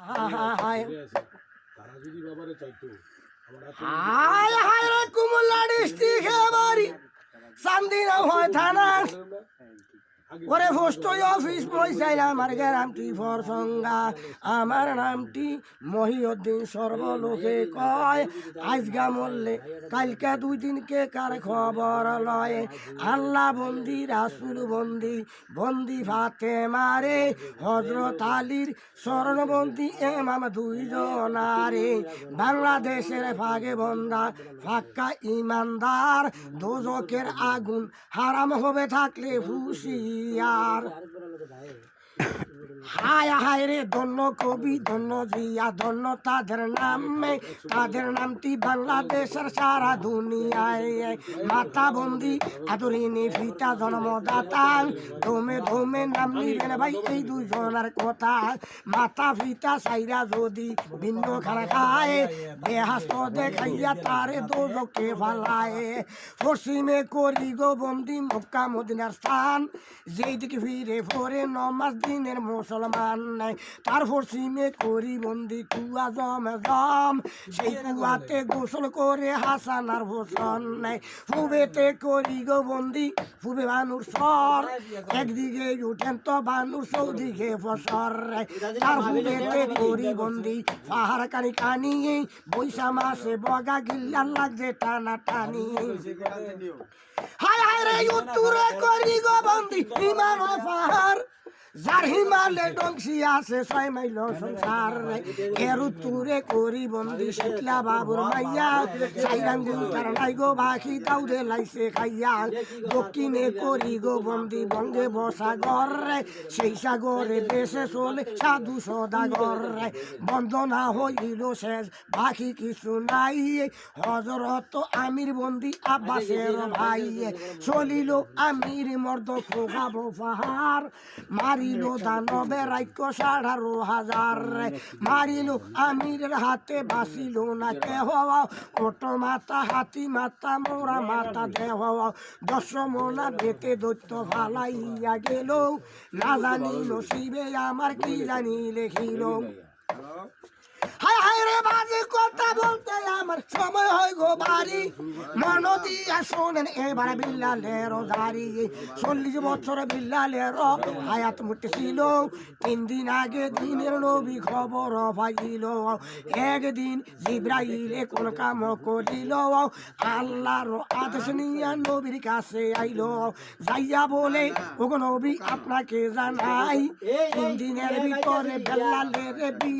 হায় তারা যদি বাবারে চাইতো হায় হায় রে কুমিল্লা ডিস্ট্রিক্ট বাড়ি চান্দিনা হয় থানা ওরে পোস্ট অফিস পয়সাইলাম আমার গ্রামটি ফরসঙ্গা আমার নামটি মহিউদ্দিন সর্বলোকে কয় আজগা মরলে কালকে 2 দিনকে কার খবর লয় আল্লাহ বন্দি রাসুল বন্দি বন্দি ফাতে মারে হজরত আলীর স্বর্ণবন্দি এমাম 2 জনারে বাংলাদেশের ফাগে বন্দা ফাক্কা ইমানদার দোজকের আগুন হারাম হবে থাকলে হুশিয়ার হায় হায় রে ধন্য কবি ধন্য জিয়া ধন্য তাদের নামটি বাংলাদেশের সারা দুনিয়ায় মাতা বন্দি আদরিনী পিতা জন্মদাতা ধমে ধমে নাম নিবেন ভাই এই 2 জনের কথা মাতা পিতা সাইরা যদি ভিন্ন খানা খায় বেহাস্ত দেখাইয়া তারে দোজকে ফালায় পশ্চিমে করি গো বন্দি মক্কা মদিনার স্থান যেই দিকে ফিরে পরে নমাজ দিনের মুসলমান নাই তার পশ্চিমে করি বন্দি কুয়া জম সেই কুয়াতে গোসল করে হাসান আর হোসেন নাই ফুবেতে করি গো বন্দি ফুবে বানুর সর একদিকে উঠেন তো বানুর চৌদিকে ফসর তার ফুবেতে করি বন্দি পাহাড় কানি কানি বৈশা মাসে বগা গিল্লা লাগছে টানা টানি হায় হায় রে উত্তরে করি গো বন্দি ইমান পাহাড় যার হিমালে ডংসি আছে 6 মাইল সংসার এর উত্তরে করি বন্দি শিকলা বাবুর মাইয়া সাইরাঙ্গুল তার নাই গো বাকি দাউদে লাইছে খাইয়া দক্ষিণে করি গো বন্দি বঙ্গে বসাগর সেই সাগরে দেশে চলে সাধু সদাগর বন্দনা হইল শেষ বাকি কিছু নাই হজরত আমির বন্দি আব্বাসের ভাই চলিল আমির মর্দ খোগাবো পাহাড় মারিল দানবে রাইক্য 18,000 মারিল আমিরের হাতে বাঁচিল না কেহ ওট মাতা হাতি মাতা মোরা মাতা দেহ 10 মোনা বেতে দৈত্য ফালাইয়া গেল না জানি নসিবে আমার কি জানি লেখিল হায় হায় রে বাজে কথা বলতে আমার সময় হয় গো বাড়ি মন দিয়া শোনেন এবার বিল্লালের দাড়ি 40 বছর বিল্লালের হায়াত মুটেছিল 3 দিন আগে দিনের নবী খবর পাইল একদিন জিব্রাইলে কোন কাম করিল আল্লাহর আদেশ নিয়ে নবীর কাছে আইল যাইয়া বলে ওগো নবী আপনাকে জানাই 3 দিনের ভিতরে বিল্লালের বিয়ে